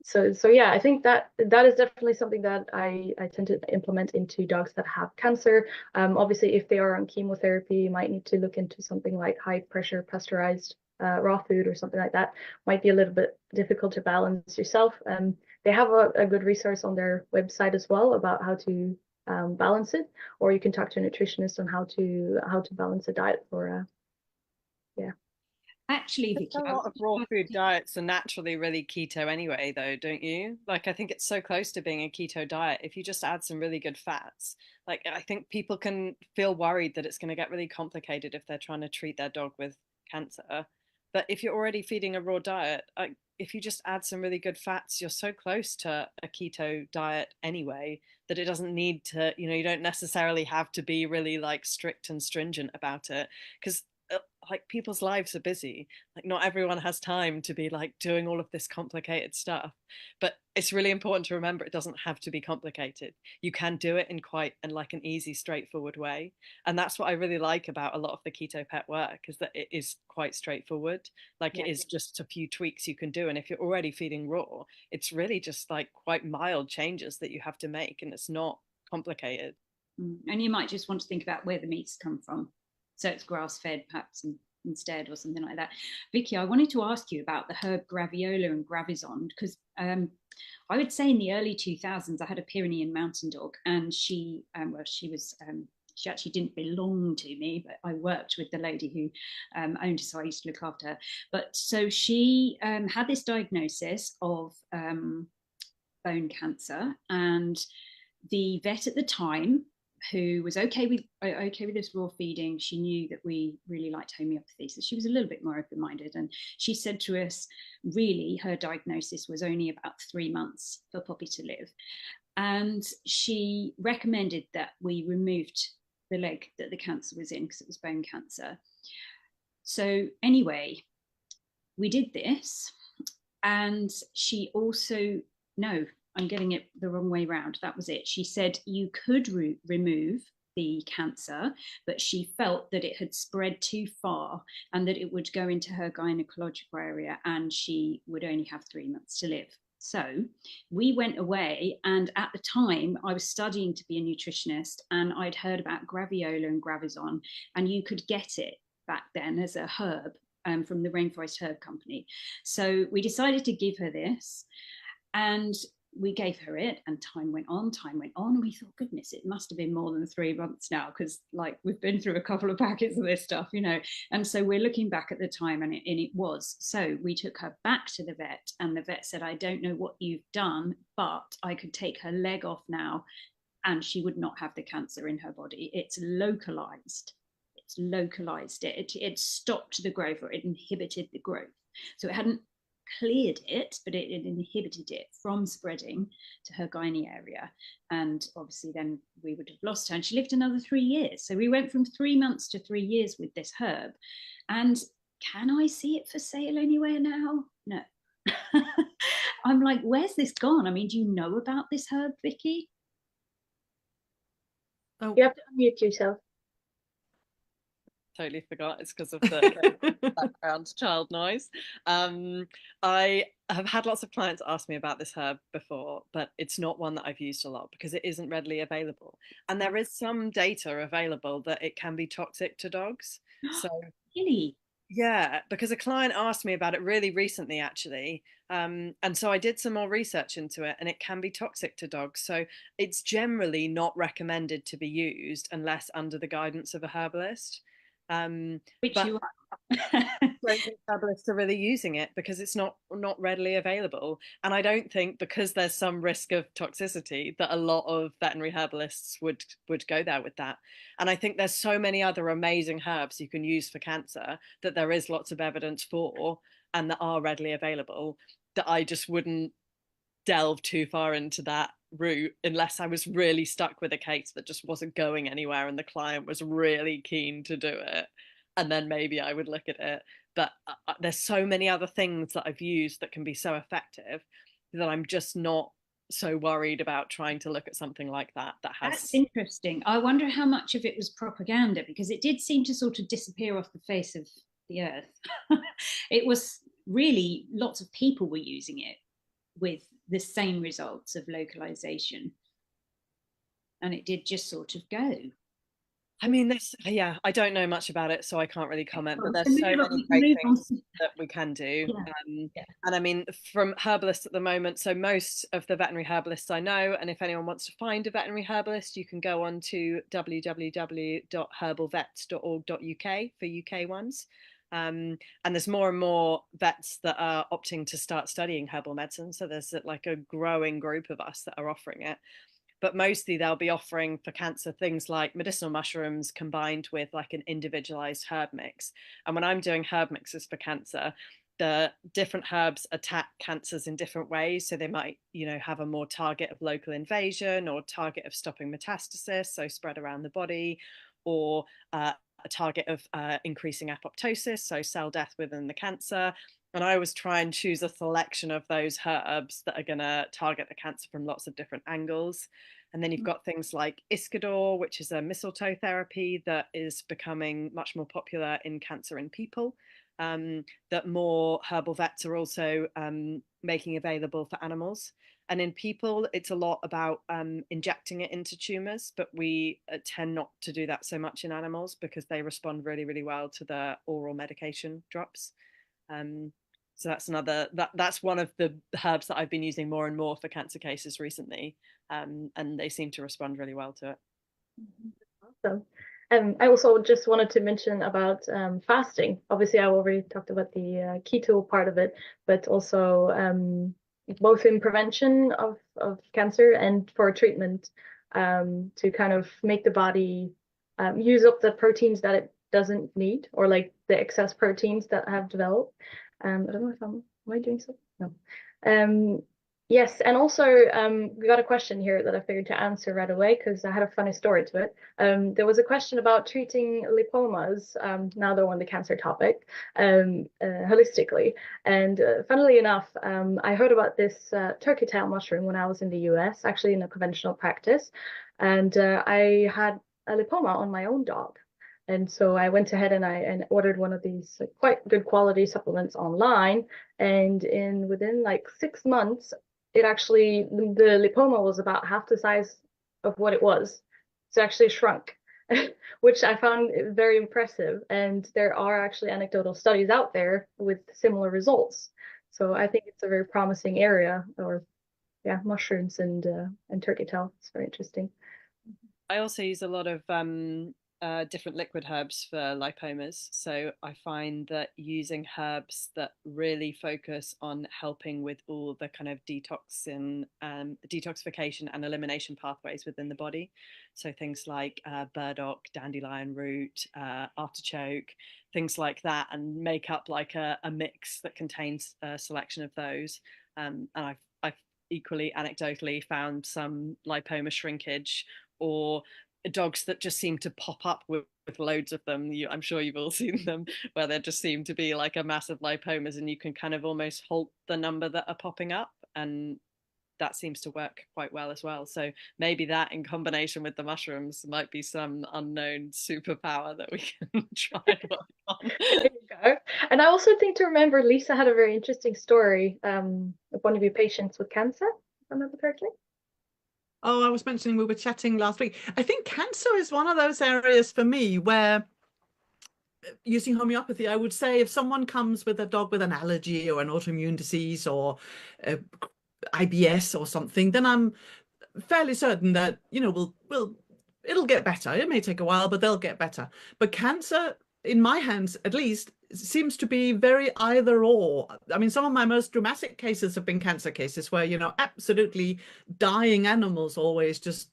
So yeah, I think that is definitely something that I tend to implement into dogs that have cancer. Obviously, if they are on chemotherapy, you might need to look into something like high pressure pasteurized raw food or something like that. Might be a little bit difficult to balance yourself. They have a good resource on their website as well about how to balance it, or you can talk to a nutritionist on how to balance a diet for yeah. actually, Vicky, A lot of raw food diets are naturally really keto anyway, though, don't you? Like, I think it's so close to being a keto diet. If you just add some really good fats, like, I think people can feel worried that it's going to get really complicated if they're trying to treat their dog with cancer. But if you're already feeding a raw diet, if you just add some really good fats, you're so close to a keto diet anyway that it doesn't need to, you know, you don't necessarily have to be really like strict and stringent about it, because like people's lives are busy. Like, not everyone has time to be like doing all of this complicated stuff, but it's really important to remember it doesn't have to be complicated. You can do it in quite like an easy, straightforward way. And that's what I really like about a lot of the keto pet work, is that it is quite straightforward. Like, it is just a few tweaks you can do, and if you're already feeding raw, it's really just like quite mild changes that you have to make, and it's not complicated. And you might just want to think about where the meats come from. So it's grass-fed perhaps instead, or something like that. Vicky, I wanted to ask you about the herb graviola and gravison, because I would say in the early 2000s, I had a Pyrenean mountain dog, and she actually didn't belong to me, but I worked with the lady who owned her, so I used to look after her. But so she had this diagnosis of bone cancer, and the vet at the time, who was okay with this raw feeding, she knew that we really liked homeopathy, so she was a little bit more open-minded, and she said to us, really, her diagnosis was only about 3 months for Poppy to live, and she recommended that we removed the leg that the cancer was in, because it was bone cancer. So anyway, we did this, and she also, no, I'm getting it the wrong way round. That was it. She said you could remove the cancer, but she felt that it had spread too far and that it would go into her gynecological area and she would only have 3 months to live. So we went away, and at the time I was studying to be a nutritionist, and I'd heard about graviola and gravison, and you could get it back then as a herb from the Rainforest Herb Company. So we decided to give her this, and we gave her it, and time went on. And we thought, goodness, it must have been more than 3 months now, because like we've been through a couple of packets of this stuff, you know. And so we're looking back at the time, and it was. So we took her back to the vet, and the vet said, I don't know what you've done, but I could take her leg off now and she would not have the cancer in her body. It's localized. It stopped the growth, or it inhibited the growth. So it hadn't cleared it, but it inhibited it from spreading to her gynae area. And obviously then we would have lost her, and she lived another 3 years. So we went from 3 months to 3 years with this herb. And can I see it for sale anywhere now? No. I'm like, where's this gone? I mean, do you know about this herb, Vicky? Oh, you have to unmute yourself. Totally forgot. It's because of the background child noise. I have had lots of clients ask me about this herb before, but it's not one that I've used a lot because it isn't readily available. And there is some data available that it can be toxic to dogs. So really? Yeah, because a client asked me about it really recently, actually. And so I did some more research into it, and it can be toxic to dogs. So it's generally not recommended to be used unless under the guidance of a herbalist. Which you are. Herbalists are really using it because it's not readily available. And I don't think, because there's some risk of toxicity, that a lot of veterinary herbalists would go there with that. And I think there's so many other amazing herbs you can use for cancer that there is lots of evidence for and that are readily available, that I just wouldn't delve too far into that route unless I was really stuck with a case that just wasn't going anywhere and the client was really keen to do it, and then maybe I would look at it. But there's so many other things that I've used that can be so effective that I'm just not so worried about trying to look at something like that has. That's interesting. I wonder how much of it was propaganda, because it did seem to sort of disappear off the face of the earth. It was really, lots of people were using it with the same results of localization, and it did just sort of go. I mean, yeah, I don't know much about it, so I can't really comment, but there's so many great things that we can do. And I mean, from herbalists at the moment, so most of the veterinary herbalists I know, and if anyone wants to find a veterinary herbalist, you can go on to www.herbalvets.org.uk for UK ones. And there's more and more vets that are opting to start studying herbal medicine. So there's like a growing group of us that are offering it. But mostly they'll be offering for cancer things like medicinal mushrooms combined with like an individualized herb mix. And when I'm doing herb mixes for cancer, the different herbs attack cancers in different ways. So they might, have a more target of local invasion or target of stopping metastasis, so spread around the body, or a target of increasing apoptosis, so cell death within the cancer. And I always try and choose a selection of those herbs that are going to target the cancer from lots of different angles. And then you've got things like Iscador, which is a mistletoe therapy that is becoming much more popular in cancer in people, that more herbal vets are also making available for animals. And in people, it's a lot about injecting it into tumors, but we tend not to do that so much in animals because they respond really, really well to the oral medication drops. So that's that's one of the herbs that I've been using more and more for cancer cases recently, and they seem to respond really well to it. Awesome. I also just wanted to mention about fasting. Obviously, I already talked about the keto part of it, but also both in prevention of cancer and for treatment, to kind of make the body use up the proteins that it doesn't need, or like the excess proteins that have developed. I don't know if am I doing so? No. Yes, and also we got a question here that I figured to answer right away because I had a funny story to it. There was a question about treating lipomas, now they're on the cancer topic, holistically. And funnily enough, I heard about this turkey tail mushroom when I was in the US, actually in a conventional practice. And I had a lipoma on my own dog. And so I went ahead and I ordered one of these quite good quality supplements online. And within like 6 months, it actually, the lipoma was about half the size of what it was. So it actually shrunk, which I found very impressive. And there are actually anecdotal studies out there with similar results. So I think it's a very promising area, or yeah, mushrooms and turkey tail. It's very interesting. I also use a lot of different liquid herbs for lipomas. So I find that using herbs that really focus on helping with all the kind of detoxification and elimination pathways within the body. So things like burdock, dandelion root, artichoke, things like that, and make up like a mix that contains a selection of those. And I've equally anecdotally found some lipoma shrinkage, or dogs that just seem to pop up with loads of them. I'm sure you've all seen them, where there just seem to be like a massive lipomas, and you can kind of almost halt the number that are popping up, and that seems to work quite well as well. So maybe that in combination with the mushrooms might be some unknown superpower that we can try and work on. There you go. And I also think to remember Lisa had a very interesting story of one of your patients with cancer, if I remember correctly. Oh, I was mentioning we were chatting last week. I think cancer is one of those areas for me where, using homeopathy, I would say if someone comes with a dog with an allergy or an autoimmune disease or IBS or something, then I'm fairly certain that, you know, it'll get better. It may take a while, but they'll get better. But cancer, in my hands at least, seems to be very either or. I mean, some of my most dramatic cases have been cancer cases where, you know, absolutely dying animals almost just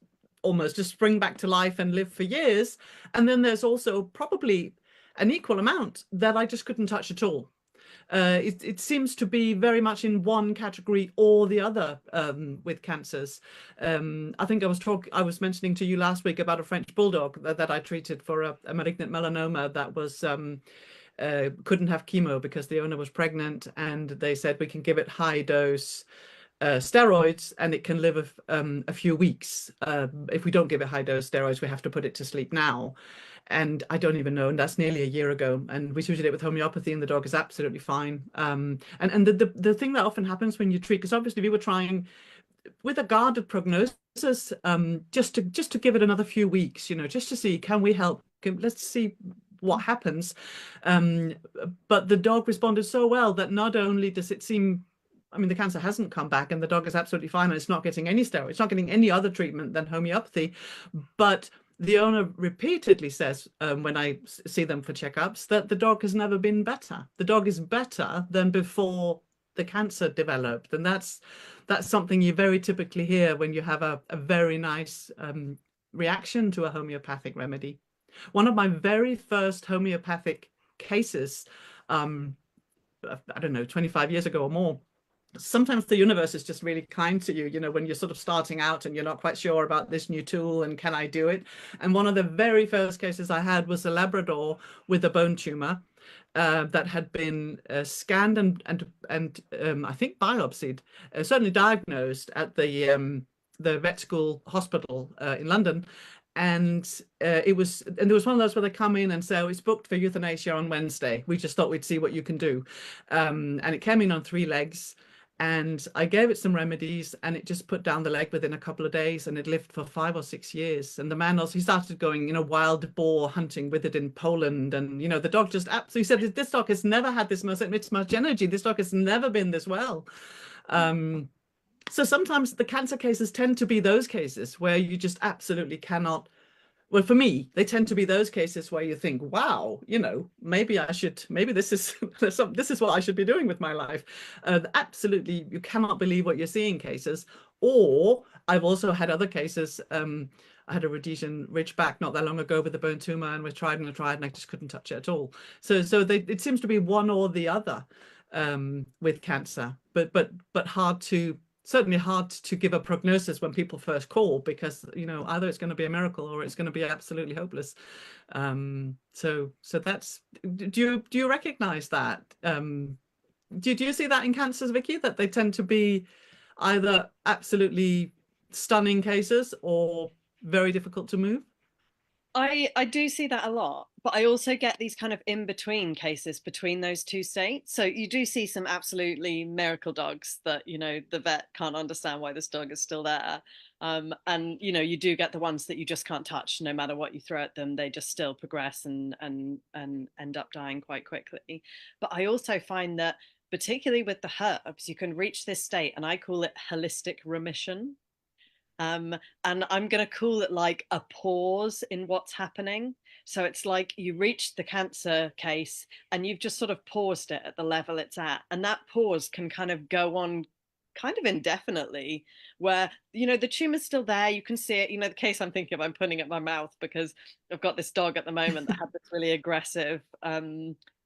spring back to life and live for years. And then there's also probably an equal amount that I just couldn't touch at all. It seems to be very much in one category or the other with cancers. I think I was mentioning to you last week about a French bulldog that I treated for a malignant melanoma that was couldn't have chemo because the owner was pregnant, and they said we can give it high dose steroids and it can live a few weeks. If we don't give it high dose steroids, we have to put it to sleep now. And I don't even know, and that's nearly a year ago. And we treated it with homeopathy, and the dog is absolutely fine. And the thing that often happens when you treat, because obviously we were trying with a guarded prognosis, just to give it another few weeks, you know, just to see, can we help? Let's see what happens. But the dog responded so well that not only does it seem, I mean, the cancer hasn't come back and the dog is absolutely fine and it's not getting any steroids, it's not getting any other treatment than homeopathy, but the owner repeatedly says, when I see them for checkups, that the dog has never been better. The dog is better than before the cancer developed. And that's something you very typically hear when you have a very nice reaction to a homeopathic remedy. One of my very first homeopathic cases, I don't know, 25 years ago or more, sometimes the universe is just really kind to you, you know, when you're sort of starting out and you're not quite sure about this new tool and can I do it? And one of the very first cases I had was a Labrador with a bone tumor that had been scanned and I think biopsied, certainly diagnosed at the vet school hospital in London. And there was one of those where they come in and say, oh, it's booked for euthanasia on Wednesday. We just thought we'd see what you can do. And it came in on 3 legs. And I gave it some remedies and it just put down the leg within a couple of days, and it lived for 5 or 6 years. And the man also, he started going, you know, wild boar hunting with it in Poland. And, you know, the dog just absolutely said, this dog has never had this much energy. This dog has never been this well. So sometimes the cancer cases tend to be those cases where you just absolutely cannot. Well, for me, they tend to be those cases where you think, wow, you know, maybe this is what I should be doing with my life. Absolutely, you cannot believe what you're seeing cases. Or I've also had other cases. I had a Rhodesian Ridgeback not that long ago with a bone tumor, and we tried and I just couldn't touch it at all. So it seems to be one or the other with cancer, but hard to certainly hard to give a prognosis when people first call, because, you know, either it's going to be a miracle or it's going to be absolutely hopeless. So that's, do you recognize that? Do you see that in cancers, Vicky, that they tend to be either absolutely stunning cases or very difficult to move? I do see that a lot, but I also get these kind of in-between cases between those two states. So you do see some absolutely miracle dogs that, you know, the vet can't understand why this dog is still there. And, you know, you do get the ones that you just can't touch no matter what you throw at them. They just still progress and end up dying quite quickly. But I also find that particularly with the herbs, you can reach this state, and I call it holistic remission. And I'm going to call it like a pause in what's happening. So it's like you reached the cancer case and you've just sort of paused it at the level it's at. And that pause can kind of go on kind of indefinitely, where, you know, the tumor's still there. You can see it. You know, the case I'm thinking of, I'm putting it in my mouth because I've got this dog at the moment that had this really aggressive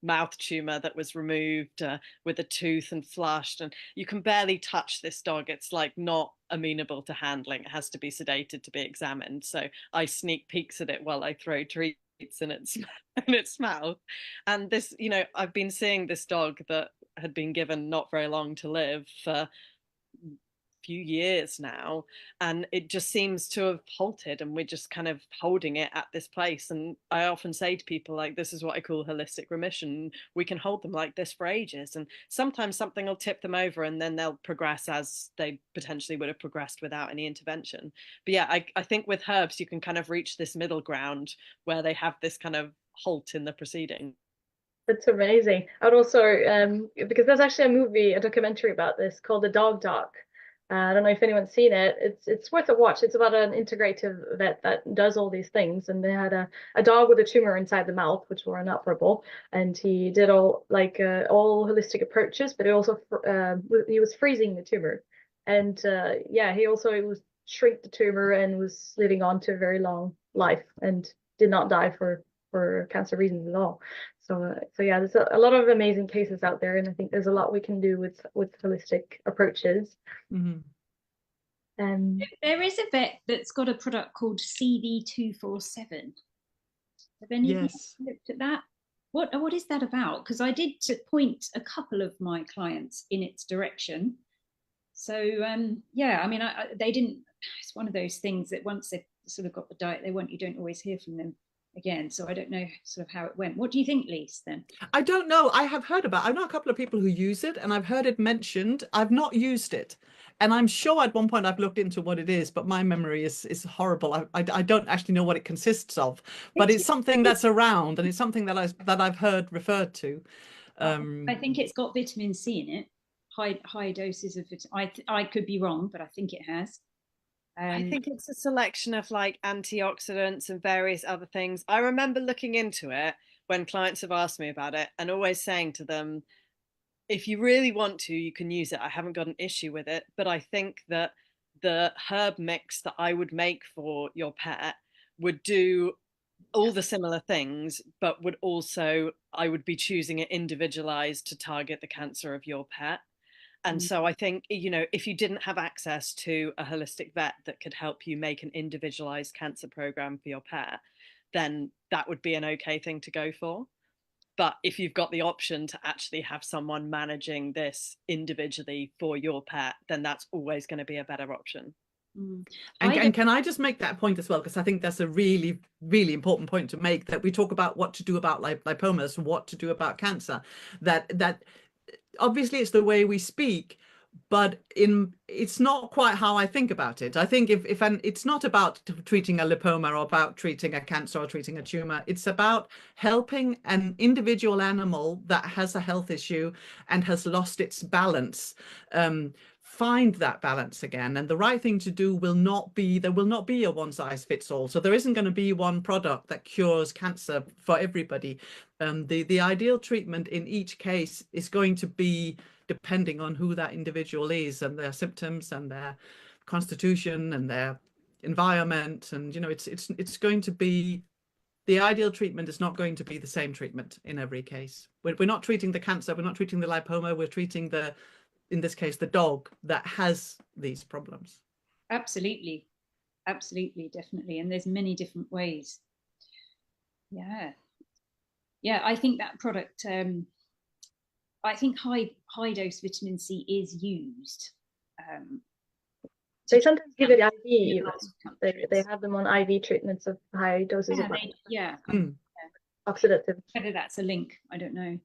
mouth tumor that was removed with a tooth and flushed, and you can barely touch this dog. It's like not amenable to handling. It has to be sedated to be examined. So I sneak peeks at it while I throw treats in its mouth. And this, you know, I've been seeing this dog that had been given not very long to live for few years now, and it just seems to have halted, and we're just kind of holding it at this place. And I often say to people, like, this is what I call holistic remission. We can hold them like this for ages, and sometimes something will tip them over and then they'll progress as they potentially would have progressed without any intervention. But yeah, I think with herbs you can kind of reach this middle ground where they have this kind of halt in the proceeding. That's amazing. I would also, because there's actually a movie, a documentary about this called The Dog Doc. I don't know if anyone's seen it. It's worth a watch. It's about an integrative vet that does all these things, and they had a dog with a tumor inside the mouth, which were inoperable, and he did all holistic approaches, but he was freezing the tumor, and yeah, he was shrink the tumor and was living on to a very long life and did not die for cancer reasons at all. So yeah, there's a lot of amazing cases out there, and I think there's a lot we can do with holistic approaches. Mm-hmm. There is a vet that's got a product called CV247. Have any of you looked at that? What is that about? Because I did point a couple of my clients in its direction. So yeah, I mean, they didn't. It's one of those things that once they've sort of got the diet they want, you don't always hear from them again. So I don't know sort of how it went. What do you think, Lise, then? I don't know. I know a couple of people who use it, and I've heard it mentioned. I've not used it. And I'm sure at one point I've looked into what it is, but my memory is horrible. I don't actually know what it consists of, but it's something that's around, and it's something that I've heard referred to. I think it's got vitamin C in it, high doses of vitamin. I could be wrong, but I think it has. I think it's a selection of like antioxidants and various other things. I remember looking into it when clients have asked me about it and always saying to them, if you really want to, you can use it. I haven't got an issue with it. But I think that the herb mix that I would make for your pet would do all the similar things, but I would be choosing it individualized to target the cancer of your pet. And so I think, you know, if you didn't have access to a holistic vet that could help you make an individualized cancer program for your pet, then that would be an okay thing to go for. But if you've got the option to actually have someone managing this individually for your pet, then that's always going to be a better option. And can I just make that point as well, because I think that's a really, really important point to make, that we talk about what to do about lipomas, what to do about cancer, that obviously it's the way we speak, but it's not quite how I think about it. I think it's not about treating a lipoma or about treating a cancer or treating a tumor. It's about helping an individual animal that has a health issue and has lost its balance, find that balance again. And the right thing to do will not be a one size fits all. So there isn't going to be one product that cures cancer for everybody. The ideal treatment in each case is going to be depending on who that individual is and their symptoms and their constitution and their environment. And, you know, it's going to be, the ideal treatment is not going to be the same treatment in every case. We're not treating the cancer, we're not treating the lipoma, we're treating the in this case, the dog that has these problems. Absolutely. Absolutely, definitely. And there's many different ways. Yeah. Yeah, I think that product, I think high dose vitamin C is used. They sometimes give it IV even. They have them on IV treatments of high doses of oxidative. Whether that's a link, I don't know.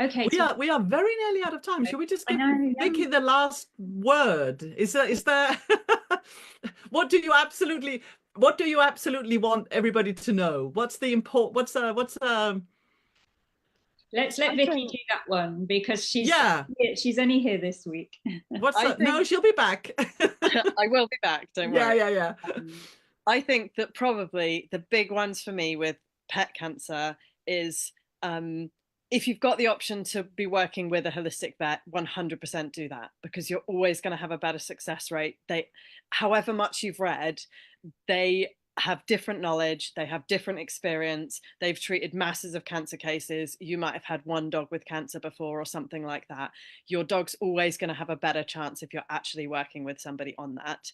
Okay, we are very nearly out of time. Should we just give Vicky the last word? Is there what do you absolutely want everybody to know? What's the Let's let Vicky do that one, because she's only here this week. No, she'll be back. I will be back, don't worry. Yeah. I think that probably the big ones for me with pet cancer is if you've got the option to be working with a holistic vet, 100% do that, because you're always going to have a better success rate. However much you've read, they have different knowledge, they have different experience, they've treated masses of cancer cases. You might have had one dog with cancer before or something like that. Your dog's always going to have a better chance if you're actually working with somebody on that.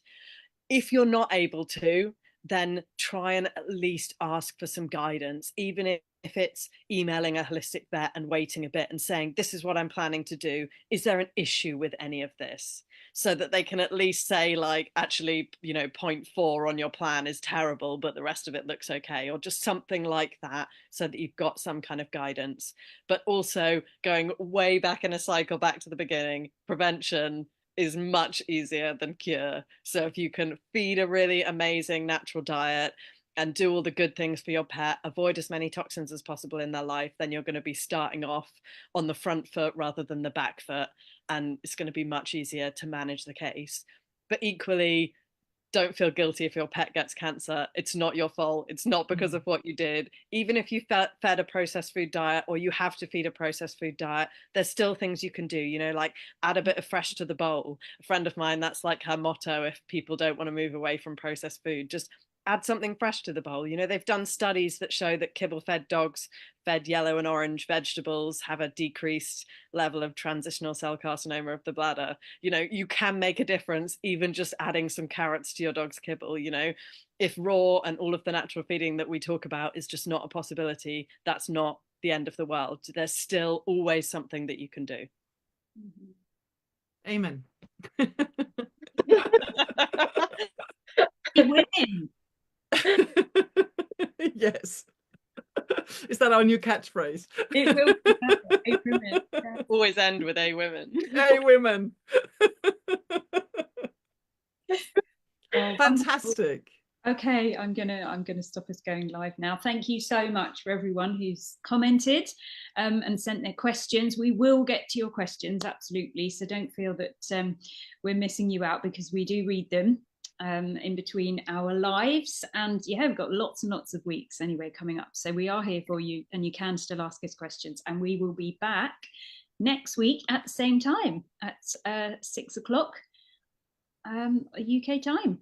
If you're not able to, then try and at least ask for some guidance, even if it's emailing a holistic vet and waiting a bit and saying, this is what I'm planning to do. Is there an issue with any of this? So that they can at least say, like, actually, you know, point 4 on your plan is terrible, but the rest of it looks okay, or just something like that, so that you've got some kind of guidance. But also going way back in a cycle, back to the beginning, prevention is much easier than cure. So if you can feed a really amazing natural diet and do all the good things for your pet, avoid as many toxins as possible in their life, then you're going to be starting off on the front foot rather than the back foot. And it's going to be much easier to manage the case. But equally, don't feel guilty if your pet gets cancer. It's not your fault. It's not because of what you did. Even if you fed a processed food diet, or you have to feed a processed food diet, there's still things you can do, you know, like add a bit of fresh to the bowl. A friend of mine, that's like her motto if people don't want to move away from processed food. Just add something fresh to the bowl. You know, they've done studies that show that kibble-fed dogs fed yellow and orange vegetables have a decreased level of transitional cell carcinoma of the bladder. You know, you can make a difference even just adding some carrots to your dog's kibble. You know, if raw and all of the natural feeding that we talk about is just not a possibility, that's not the end of the world. There's still always something that you can do. Amen. Women. Yes. Is that our new catchphrase? It will be women. Always end with a women. Hey women. Fantastic. Okay, I'm gonna stop us going live now. Thank you so much for everyone who's commented and sent their questions. We will get to your questions, absolutely. So don't feel that we're missing you out, because we do read them in between our lives. And yeah, we've got lots and lots of weeks anyway coming up. So we are here for you, and you can still ask us questions. And we will be back next week at the same time at 6 o'clock UK time.